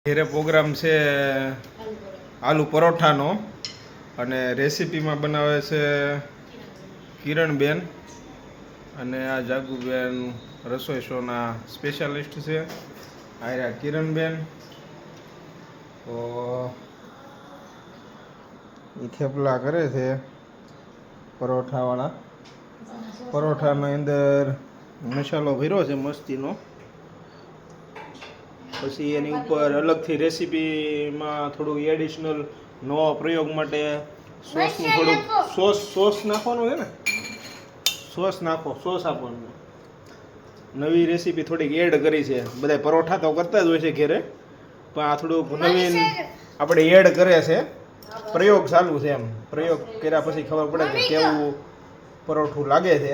ઘેરે પ્રોગ્રામ છે આલુ પરોઠાનો અને રેસીપીમાં બનાવે છે કિરણબેન અને આ જાગુબેન રસોઈ શોના સ્પેશિયાલિસ્ટ છે. આ કિરણબેન તો એ થેપલા કરે છે પરોઠાવાળા. પરોઠાની અંદર મસાલો ભર્યો છે મસ્તીનો. પછી એની ઉપર અલગથી રેસીપીમાં થોડું એડિશનલ નવો પ્રયોગ માટે સોસનું થોડુંક સોસ નાખવાનું છે ને. સોસ નાખો, સોસ આપવાનું. નવી રેસીપી થોડીક એડ કરી છે. બધા પરોઠા તો કરતા જ હોય છે ઘેરે, પણ આ થોડુંક નવીન આપણે એડ કરે છે. પ્રયોગ ચાલુ છે એમ. પ્રયોગ કર્યા પછી ખબર પડે કે કેવું પરોઠું લાગે છે.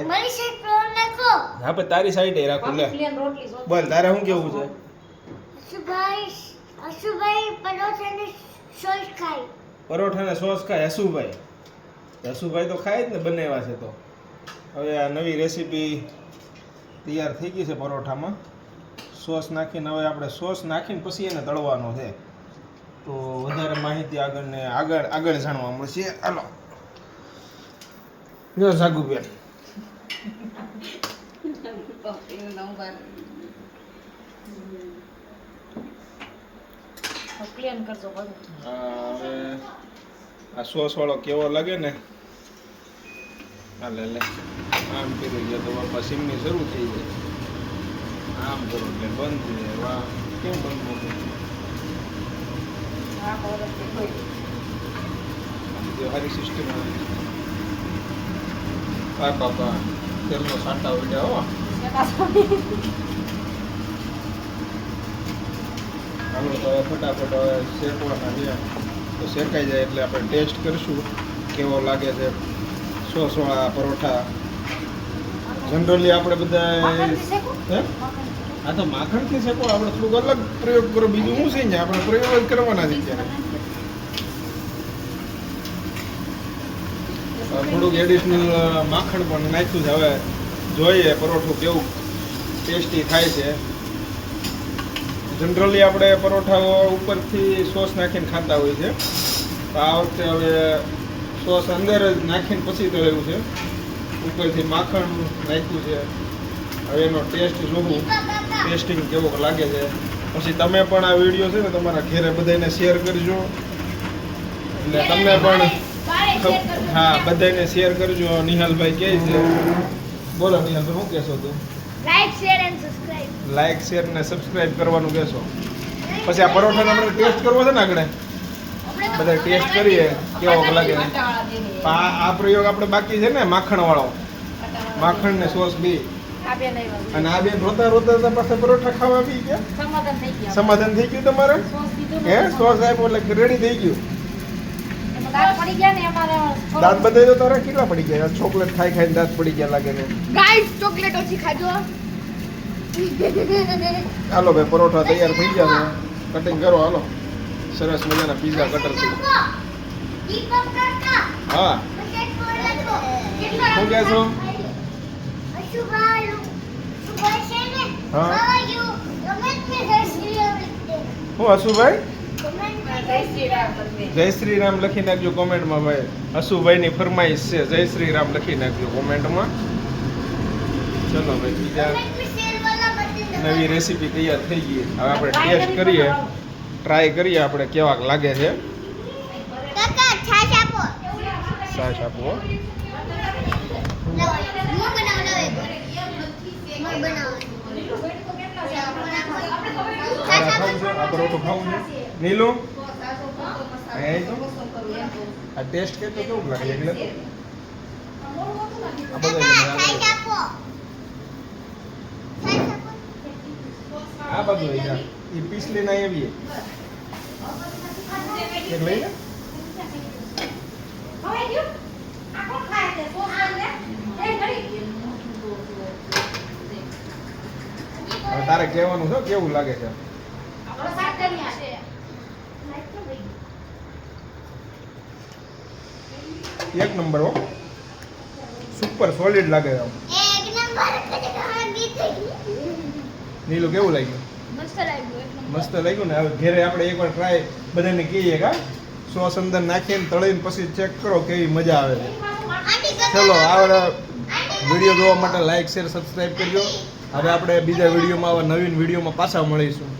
હા પણ તારી સાઈડે રાખું લે. બોલ તારે શું કેવું છે? પરોઠાને સોસ ખાય હસુભાઈ તો ખાય જ ને, બનાવ્યા છે તો. હવે આ નવી રેસીપી તૈયાર થઈ ગઈ છે પરોઠામાં. સોસ નાખીને હવે આપણે સોસ નાખીને પછી એને તળવાનો છે. તો વધારે માહિતી આગળ જાણવા મળશે. હાલો જો જાગુબેન હવે આ સોસ વાળો કેવો લાગે ને. હાલે લે આમ કરી ગયો તો બાપા સિમની શરૂ થઈ જાય. આમ કરો એટલે બંધ થઈ જાય. વાહ કેમ બંધ મૂકું સારી સિસ્ટમ આ બાપા તેલનો સાંટા ઉડ્યા હો. હાલો તો ફટાફટ હવે શેકવાના છે. તો શેકાઈ જાય એટલે આપણે ટેસ્ટ કરીશું કેવો લાગે છે સોસવાળા પરોઠા. જનરલી આપણે બધા હે આ તો માખણથી શેકો. આપણે થોડુંક અલગ પ્રયોગ કરો. બીજું શું છે ને, આપણે પ્રયોગ જ કરવાના છે ત્યારે. થોડુંક એડિશનલ માખણ પણ નાખ્યું છે. હવે જોઈએ પરોઠું કેવું ટેસ્ટી થાય છે. જનરલી આપણે પરોઠાઓ ઉપરથી સોસ નાખીને ખાતા હોય છે. તો આ વખતે હવે સોસ અંદર જ નાખીને પછી તળેલું છે. ઉપરથી માખણ નાખ્યું છે. હવે એનો ટેસ્ટ જોવું ટેસ્ટિંગ કેવો લાગે છે. પછી તમે પણ આ વિડીયો છે ને તમારા ઘેરે બધાને શેર કરજો. એટલે તમને પણ હા બધાને શેર કરજો. નિહાલભાઈ કહે છે. બોલો નિહાલભાઈ શું કહેશો તું? લાઈક શેર ને સબસ્ક્રાઇબ કરવાનું કહેશો. પછી આ પરોઠાનો આપણે ટેસ્ટ કરવો છે ને આગળ બધા ટેસ્ટ કરીએ કેવો લાગે. આ પ્રયોગ આપણે બાકી છે ને માખણ વાળો. માખણ ને સોસ બી. અને આ બે રોતા રોતા પાછા પરોઠા ખાવા બી ગયા. સમાધાન થઈ ગયું તમારે? હે સોસ આપ્યો એટલે રેડી થઈ ગયું. દાંત બધાય તો તારા કેટલા પડી ગયા? ચોકલેટ ખાઈ દાંત પડી ગયા લાગે છે. ગાઈસ ચોકલેટ ઓછી ખાજો. હાલો ભાઈ પરોઠા તૈયાર થઈ ગયા છે. કટિંગ કરો હાલો. સરસ મજાના પીઝા કટર થી. હા શું કહેશો? હા હું હસુભાઈ જય શ્રી રામ લખી નાખજો કોમેન્ટમાં. ભાઈ હસુભાઈની ફરમાઈશ છે. જય શ્રી રામ લખી નાખજો કોમેન્ટમાં. ચલો ભાઈ બીજા નવી રેસીપી તૈયાર થઈ ગઈ. હવે આપણે ટેસ્ટ કરીએ, ટ્રાય કરીએ આપણે કેવાક લાગે છે. છાશ આપો. આ પરોઠું ખાવું છે નીલુ? આ ટેસ્ટ કે તો કેવું લાગે? એટલે આ બધું એ પીસ લઈને આવીએ એક લઈને. તારે કહેવાનું છે કેવું લાગે છે? એક નંબર હો. સુપર સોલિડ લાગે છે. નીલું કેવું લાગ્યું? મસ્ત લાગ્યું. મસ્ત લાગ્યું ને. હવે ઘેરે આપણે એકવાર ટ્રાય બધાને કહીએ કા સોસ અંદર નાખીને તળીને પછી ચેક કરો કેવી મજા આવે છે. ચલો આ વિડીયો જોવા માટે લાઈક શેર સબસ્ક્રાઈબ કરજો. હવે આપણે બીજા વિડીયોમાં આવા નવીન વિડીયોમાં પાછા મળીશું.